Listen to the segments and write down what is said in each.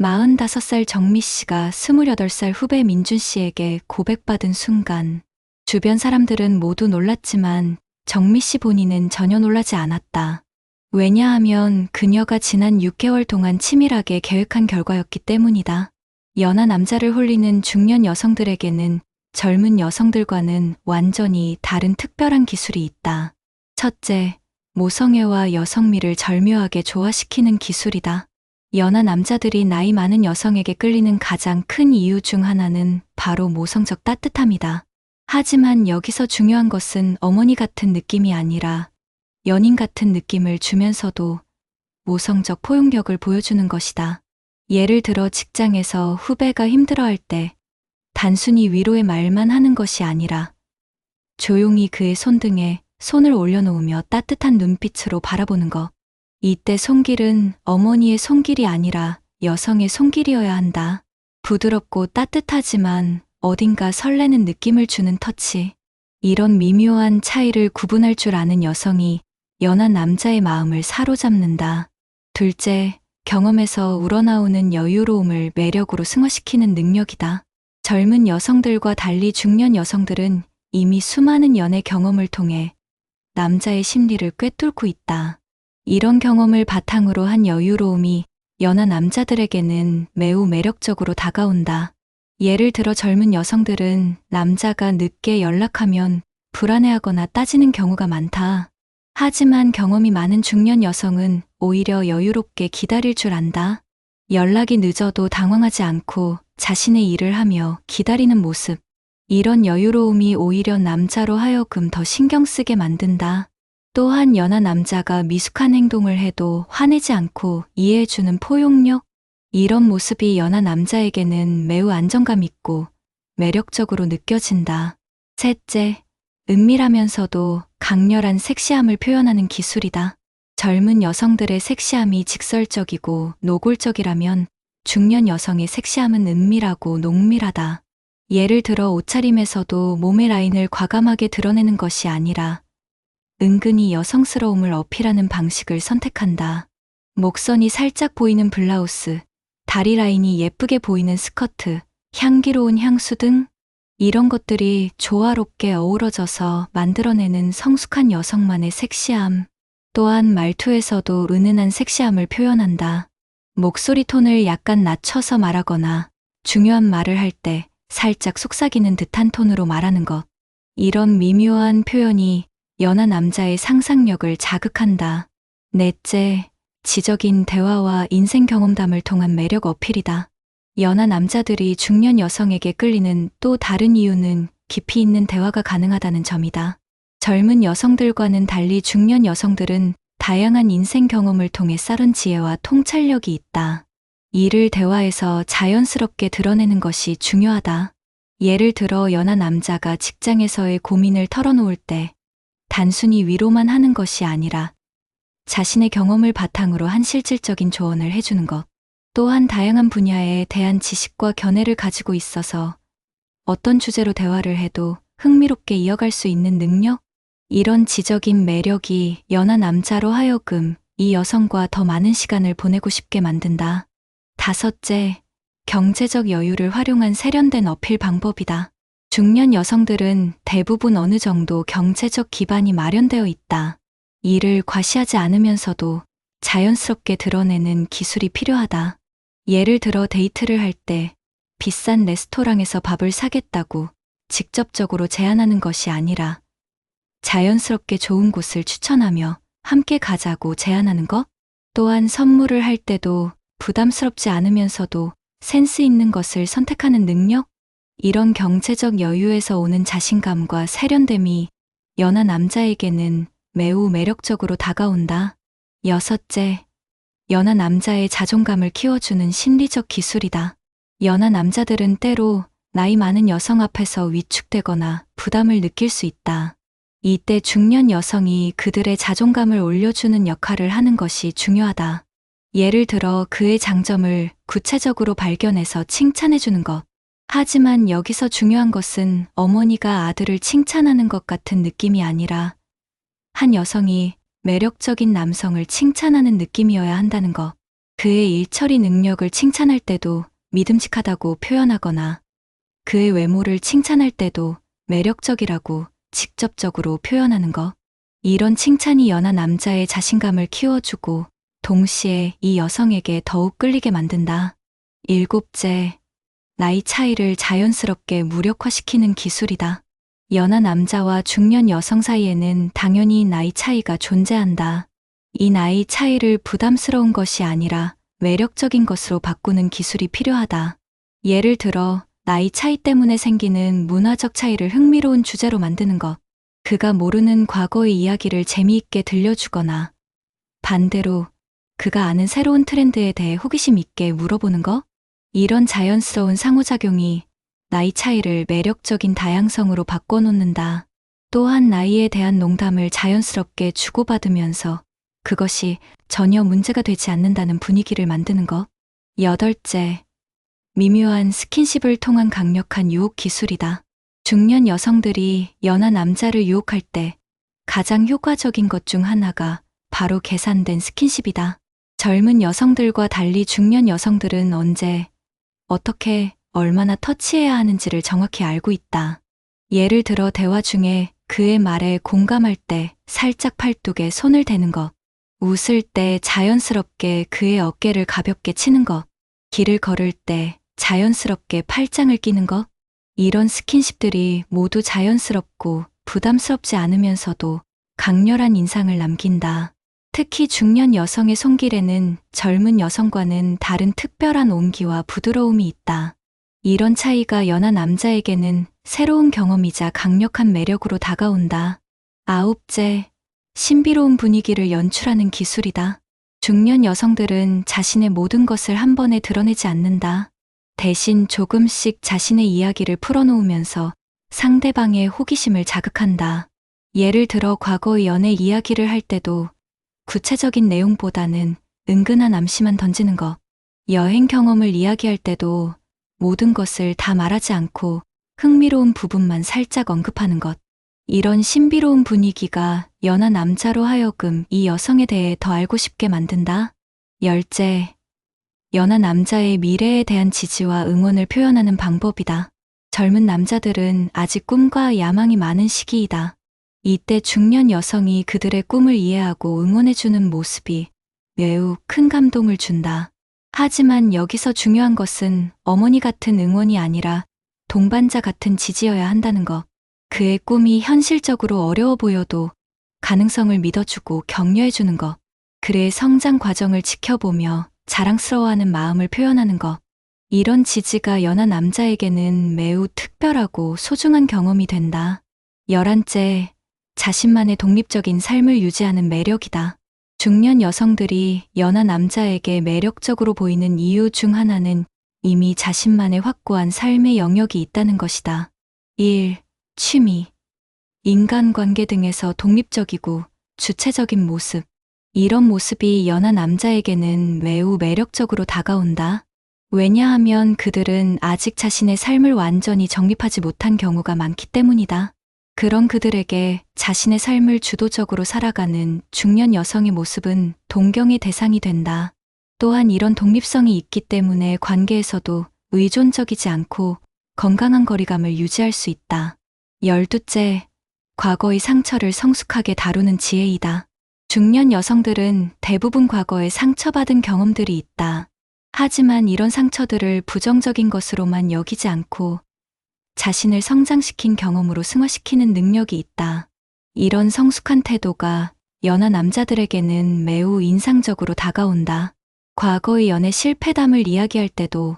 45살 정미 씨가 28살 후배 민준 씨에게 고백받은 순간 주변 사람들은 모두 놀랐지만 정미 씨 본인은 전혀 놀라지 않았다. 왜냐하면 그녀가 지난 6개월 동안 치밀하게 계획한 결과였기 때문이다. 연하 남자를 홀리는 중년 여성들에게는 젊은 여성들과는 완전히 다른 특별한 기술이 있다. 첫째, 모성애와 여성미를 절묘하게 조화시키는 기술이다. 연하 남자들이 나이 많은 여성에게 끌리는 가장 큰 이유 중 하나는 바로 모성적 따뜻함이다. 하지만 여기서 중요한 것은 어머니 같은 느낌이 아니라 연인 같은 느낌을 주면서도 모성적 포용력을 보여주는 것이다. 예를 들어 직장에서 후배가 힘들어할 때 단순히 위로의 말만 하는 것이 아니라 조용히 그의 손등에 손을 올려놓으며 따뜻한 눈빛으로 바라보는 것. 이때 손길은 어머니의 손길이 아니라 여성의 손길이어야 한다. 부드럽고 따뜻하지만 어딘가 설레는 느낌을 주는 터치. 이런 미묘한 차이를 구분할 줄 아는 여성이 연한 남자의 마음을 사로잡는다. 둘째, 경험에서 우러나오는 여유로움을 매력으로 승화시키는 능력이다. 젊은 여성들과 달리 중년 여성들은 이미 수많은 연애 경험을 통해 남자의 심리를 꿰뚫고 있다. 이런 경험을 바탕으로 한 여유로움이 연하 남자들에게는 매우 매력적으로 다가온다. 예를 들어 젊은 여성들은 남자가 늦게 연락하면 불안해하거나 따지는 경우가 많다. 하지만 경험이 많은 중년 여성은 오히려 여유롭게 기다릴 줄 안다. 연락이 늦어도 당황하지 않고 자신의 일을 하며 기다리는 모습. 이런 여유로움이 오히려 남자로 하여금 더 신경 쓰게 만든다. 또한 연하 남자가 미숙한 행동을 해도 화내지 않고 이해해주는 포용력? 이런 모습이 연하 남자에게는 매우 안정감 있고 매력적으로 느껴진다. 셋째, 은밀하면서도 강렬한 섹시함을 표현하는 기술이다. 젊은 여성들의 섹시함이 직설적이고 노골적이라면 중년 여성의 섹시함은 은밀하고 농밀하다. 예를 들어 옷차림에서도 몸의 라인을 과감하게 드러내는 것이 아니라 은근히 여성스러움을 어필하는 방식을 선택한다. 목선이 살짝 보이는 블라우스, 다리 라인이 예쁘게 보이는 스커트, 향기로운 향수 등 이런 것들이 조화롭게 어우러져서 만들어내는 성숙한 여성만의 섹시함. 또한 말투에서도 은은한 섹시함을 표현한다. 목소리 톤을 약간 낮춰서 말하거나 중요한 말을 할 때 살짝 속삭이는 듯한 톤으로 말하는 것. 이런 미묘한 표현이 연하 남자의 상상력을 자극한다. 넷째, 지적인 대화와 인생 경험담을 통한 매력 어필이다. 연하 남자들이 중년 여성에게 끌리는 또 다른 이유는 깊이 있는 대화가 가능하다는 점이다. 젊은 여성들과는 달리 중년 여성들은 다양한 인생 경험을 통해 쌓은 지혜와 통찰력이 있다. 이를 대화에서 자연스럽게 드러내는 것이 중요하다. 예를 들어 연하 남자가 직장에서의 고민을 털어놓을 때 단순히 위로만 하는 것이 아니라 자신의 경험을 바탕으로 한 실질적인 조언을 해주는 것. 또한 다양한 분야에 대한 지식과 견해를 가지고 있어서 어떤 주제로 대화를 해도 흥미롭게 이어갈 수 있는 능력? 이런 지적인 매력이 연하 남자로 하여금 이 여성과 더 많은 시간을 보내고 싶게 만든다. 다섯째, 경제적 여유를 활용한 세련된 어필 방법이다. 중년 여성들은 대부분 어느 정도 경제적 기반이 마련되어 있다. 이를 과시하지 않으면서도 자연스럽게 드러내는 기술이 필요하다. 예를 들어 데이트를 할 때 비싼 레스토랑에서 밥을 사겠다고 직접적으로 제안하는 것이 아니라 자연스럽게 좋은 곳을 추천하며 함께 가자고 제안하는 것. 또한 선물을 할 때도 부담스럽지 않으면서도 센스 있는 것을 선택하는 능력. 이런 경제적 여유에서 오는 자신감과 세련됨이 연하 남자에게는 매우 매력적으로 다가온다. 여섯째, 연하 남자의 자존감을 키워주는 심리적 기술이다. 연하 남자들은 때로 나이 많은 여성 앞에서 위축되거나 부담을 느낄 수 있다. 이때 중년 여성이 그들의 자존감을 올려주는 역할을 하는 것이 중요하다. 예를 들어 그의 장점을 구체적으로 발견해서 칭찬해주는 것. 하지만 여기서 중요한 것은 어머니가 아들을 칭찬하는 것 같은 느낌이 아니라 한 여성이 매력적인 남성을 칭찬하는 느낌이어야 한다는 것. 그의 일처리 능력을 칭찬할 때도 믿음직하다고 표현하거나 그의 외모를 칭찬할 때도 매력적이라고 직접적으로 표현하는 것. 이런 칭찬이 연하 남자의 자신감을 키워주고 동시에 이 여성에게 더욱 끌리게 만든다. 일곱째, 나이 차이를 자연스럽게 무력화시키는 기술이다. 연하 남자와 중년 여성 사이에는 당연히 나이 차이가 존재한다. 이 나이 차이를 부담스러운 것이 아니라 매력적인 것으로 바꾸는 기술이 필요하다. 예를 들어, 나이 차이 때문에 생기는 문화적 차이를 흥미로운 주제로 만드는 것. 그가 모르는 과거의 이야기를 재미있게 들려주거나 반대로 그가 아는 새로운 트렌드에 대해 호기심 있게 물어보는 것. 이런 자연스러운 상호작용이 나이 차이를 매력적인 다양성으로 바꿔놓는다. 또한 나이에 대한 농담을 자연스럽게 주고받으면서 그것이 전혀 문제가 되지 않는다는 분위기를 만드는 것. 여덟째, 미묘한 스킨십을 통한 강력한 유혹 기술이다. 중년 여성들이 연하 남자를 유혹할 때 가장 효과적인 것 중 하나가 바로 계산된 스킨십이다. 젊은 여성들과 달리 중년 여성들은 언제, 어떻게, 얼마나 터치해야 하는지를 정확히 알고 있다. 예를 들어 대화 중에 그의 말에 공감할 때 살짝 팔뚝에 손을 대는 것, 웃을 때 자연스럽게 그의 어깨를 가볍게 치는 것, 길을 걸을 때 자연스럽게 팔짱을 끼는 것. 이런 스킨십들이 모두 자연스럽고 부담스럽지 않으면서도 강렬한 인상을 남긴다. 특히 중년 여성의 손길에는 젊은 여성과는 다른 특별한 온기와 부드러움이 있다. 이런 차이가 연하 남자에게는 새로운 경험이자 강력한 매력으로 다가온다. 아홉째, 신비로운 분위기를 연출하는 기술이다. 중년 여성들은 자신의 모든 것을 한 번에 드러내지 않는다. 대신 조금씩 자신의 이야기를 풀어놓으면서 상대방의 호기심을 자극한다. 예를 들어 과거의 연애 이야기를 할 때도 구체적인 내용보다는 은근한 암시만 던지는 것. 여행 경험을 이야기할 때도 모든 것을 다 말하지 않고 흥미로운 부분만 살짝 언급하는 것. 이런 신비로운 분위기가 연하 남자로 하여금 이 여성에 대해 더 알고 싶게 만든다. 열째, 연하 남자의 미래에 대한 지지와 응원을 표현하는 방법이다. 젊은 남자들은 아직 꿈과 야망이 많은 시기이다. 이때 중년 여성이 그들의 꿈을 이해하고 응원해주는 모습이 매우 큰 감동을 준다. 하지만 여기서 중요한 것은 어머니 같은 응원이 아니라 동반자 같은 지지여야 한다는 것. 그의 꿈이 현실적으로 어려워 보여도 가능성을 믿어주고 격려해주는 것. 그의 성장 과정을 지켜보며 자랑스러워하는 마음을 표현하는 것. 이런 지지가 연하 남자에게는 매우 특별하고 소중한 경험이 된다. 11째, 자신만의 독립적인 삶을 유지하는 매력이다. 중년 여성들이 연하 남자에게 매력적으로 보이는 이유 중 하나는 이미 자신만의 확고한 삶의 영역이 있다는 것이다. 1. 취미, 인간관계 등에서 독립적이고 주체적인 모습. 이런 모습이 연하 남자에게는 매우 매력적으로 다가온다. 왜냐하면 그들은 아직 자신의 삶을 완전히 정립하지 못한 경우가 많기 때문이다. 그런 그들에게 자신의 삶을 주도적으로 살아가는 중년 여성의 모습은 동경의 대상이 된다. 또한 이런 독립성이 있기 때문에 관계에서도 의존적이지 않고 건강한 거리감을 유지할 수 있다. 12째, 과거의 상처를 성숙하게 다루는 지혜이다. 중년 여성들은 대부분 과거에 상처받은 경험들이 있다. 하지만 이런 상처들을 부정적인 것으로만 여기지 않고 자신을 성장시킨 경험으로 승화시키는 능력이 있다. 이런 성숙한 태도가 연하 남자들에게는 매우 인상적으로 다가온다. 과거의 연애 실패담을 이야기할 때도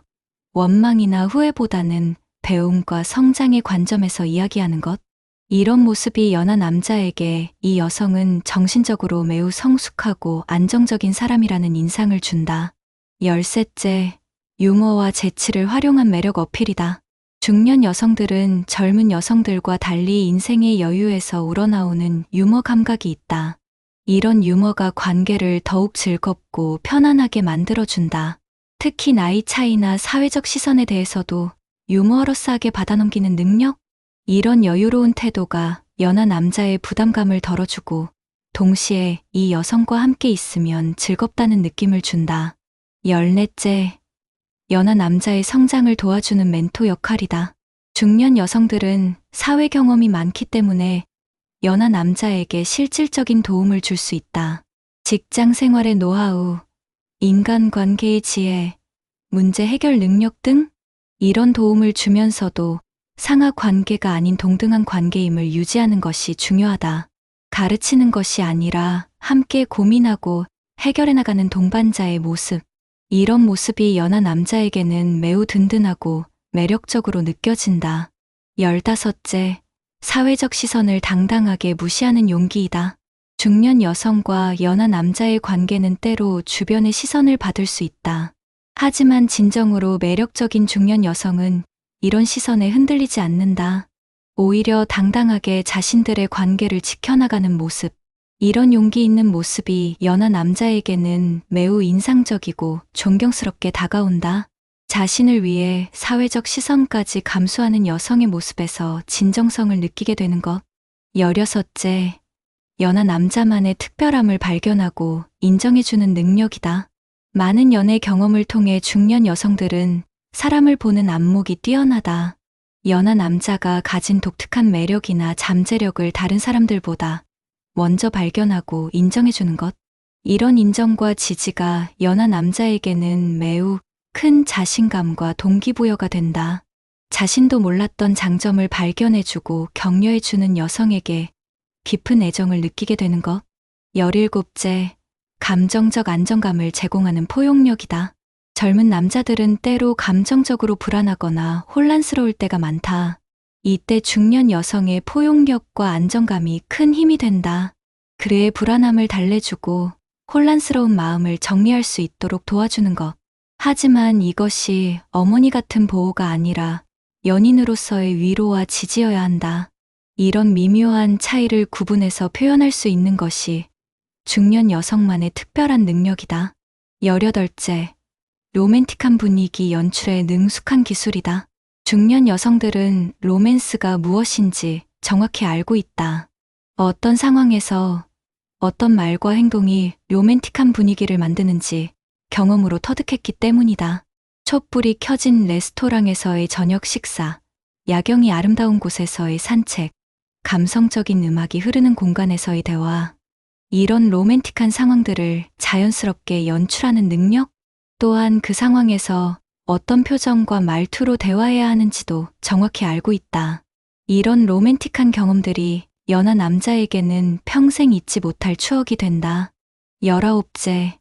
원망이나 후회보다는 배움과 성장의 관점에서 이야기하는 것. 이런 모습이 연하 남자에게 이 여성은 정신적으로 매우 성숙하고 안정적인 사람이라는 인상을 준다. 13째, 유머와 재치를 활용한 매력 어필이다. 중년 여성들은 젊은 여성들과 달리 인생의 여유에서 우러나오는 유머 감각이 있다. 이런 유머가 관계를 더욱 즐겁고 편안하게 만들어준다. 특히 나이 차이나 사회적 시선에 대해서도 유머러스하게 받아넘기는 능력? 이런 여유로운 태도가 연하 남자의 부담감을 덜어주고 동시에 이 여성과 함께 있으면 즐겁다는 느낌을 준다. 14째, 연하 남자의 성장을 도와주는 멘토 역할이다. 중년 여성들은 사회 경험이 많기 때문에 연하 남자에게 실질적인 도움을 줄 수 있다. 직장 생활의 노하우, 인간관계의 지혜, 문제 해결 능력 등 이런 도움을 주면서도 상하 관계가 아닌 동등한 관계임을 유지하는 것이 중요하다. 가르치는 것이 아니라 함께 고민하고 해결해 나가는 동반자의 모습. 이런 모습이 연하 남자에게는 매우 든든하고 매력적으로 느껴진다. 15째, 사회적 시선을 당당하게 무시하는 용기이다. 중년 여성과 연하 남자의 관계는 때로 주변의 시선을 받을 수 있다. 하지만 진정으로 매력적인 중년 여성은 이런 시선에 흔들리지 않는다. 오히려 당당하게 자신들의 관계를 지켜나가는 모습. 이런 용기 있는 모습이 연하 남자에게는 매우 인상적이고 존경스럽게 다가온다. 자신을 위해 사회적 시선까지 감수하는 여성의 모습에서 진정성을 느끼게 되는 것. 16째, 연하 남자만의 특별함을 발견하고 인정해주는 능력이다. 많은 연애 경험을 통해 중년 여성들은 사람을 보는 안목이 뛰어나다. 연하 남자가 가진 독특한 매력이나 잠재력을 다른 사람들보다 먼저 발견하고 인정해주는 것. 이런 인정과 지지가 연하 남자에게는 매우 큰 자신감과 동기부여가 된다. 자신도 몰랐던 장점을 발견해주고 격려해주는 여성에게 깊은 애정을 느끼게 되는 것. 17째, 감정적 안정감을 제공하는 포용력이다. 젊은 남자들은 때로 감정적으로 불안하거나 혼란스러울 때가 많다. 이때 중년 여성의 포용력과 안정감이 큰 힘이 된다. 그의 불안함을 달래주고 혼란스러운 마음을 정리할 수 있도록 도와주는 것. 하지만 이것이 어머니 같은 보호가 아니라 연인으로서의 위로와 지지여야 한다. 이런 미묘한 차이를 구분해서 표현할 수 있는 것이 중년 여성만의 특별한 능력이다. 18째, 로맨틱한 분위기 연출에 능숙한 기술이다. 중년 여성들은 로맨스가 무엇인지 정확히 알고 있다. 어떤 상황에서 어떤 말과 행동이 로맨틱한 분위기를 만드는지 경험으로 터득했기 때문이다. 촛불이 켜진 레스토랑에서의 저녁 식사, 야경이 아름다운 곳에서의 산책, 감성적인 음악이 흐르는 공간에서의 대화. 이런 로맨틱한 상황들을 자연스럽게 연출하는 능력? 또한 그 상황에서 어떤 표정과 말투로 대화해야 하는지도 정확히 알고 있다. 이런 로맨틱한 경험들이 연하 남자에게는 평생 잊지 못할 추억이 된다. 19째,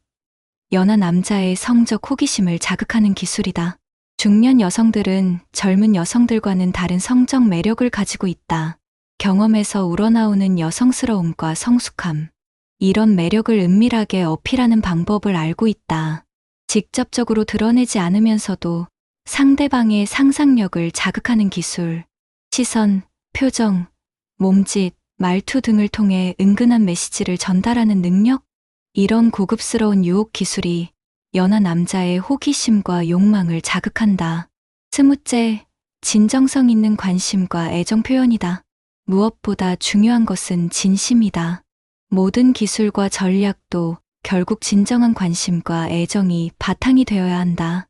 연하 남자의 성적 호기심을 자극하는 기술이다. 중년 여성들은 젊은 여성들과는 다른 성적 매력을 가지고 있다. 경험에서 우러나오는 여성스러움과 성숙함. 이런 매력을 은밀하게 어필하는 방법을 알고 있다. 직접적으로 드러내지 않으면서도 상대방의 상상력을 자극하는 기술. 시선, 표정, 몸짓, 말투 등을 통해 은근한 메시지를 전달하는 능력? 이런 고급스러운 유혹 기술이 연하 남자의 호기심과 욕망을 자극한다. 20째, 진정성 있는 관심과 애정 표현이다. 무엇보다 중요한 것은 진심이다. 모든 기술과 전략도 결국 진정한 관심과 애정이 바탕이 되어야 한다.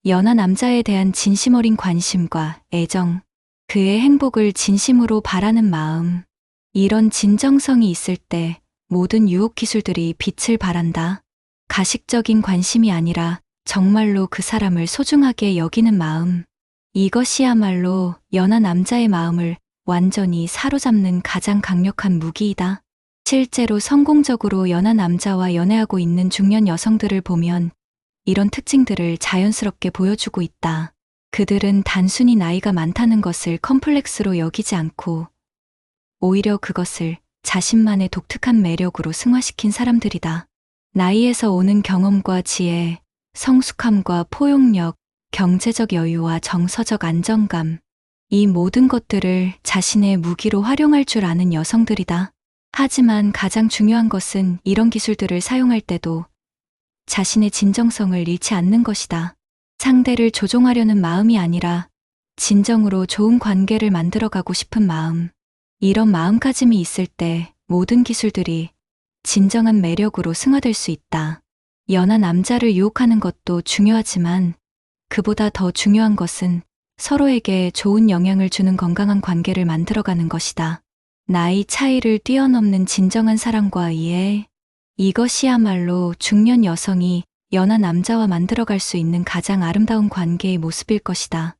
연하 남자에 대한 진심 어린 관심과 애정, 그의 행복을 진심으로 바라는 마음. 이런 진정성이 있을 때 모든 유혹 기술들이 빛을 발한다. 가식적인 관심이 아니라 정말로 그 사람을 소중하게 여기는 마음. 이것이야말로 연하 남자의 마음을 완전히 사로잡는 가장 강력한 무기이다. 실제로 성공적으로 연하 남자와 연애하고 있는 중년 여성들을 보면 이런 특징들을 자연스럽게 보여주고 있다. 그들은 단순히 나이가 많다는 것을 컴플렉스로 여기지 않고 오히려 그것을 자신만의 독특한 매력으로 승화시킨 사람들이다. 나이에서 오는 경험과 지혜, 성숙함과 포용력, 경제적 여유와 정서적 안정감, 이 모든 것들을 자신의 무기로 활용할 줄 아는 여성들이다. 하지만 가장 중요한 것은 이런 기술들을 사용할 때도 자신의 진정성을 잃지 않는 것이다. 상대를 조종하려는 마음이 아니라 진정으로 좋은 관계를 만들어가고 싶은 마음. 이런 마음가짐이 있을 때 모든 기술들이 진정한 매력으로 승화될 수 있다. 연하 남자를 유혹하는 것도 중요하지만 그보다 더 중요한 것은 서로에게 좋은 영향을 주는 건강한 관계를 만들어가는 것이다. 나이 차이를 뛰어넘는 진정한 사랑과 이해, 이것이야말로 중년 여성이 연하 남자와 만들어갈 수 있는 가장 아름다운 관계의 모습일 것이다.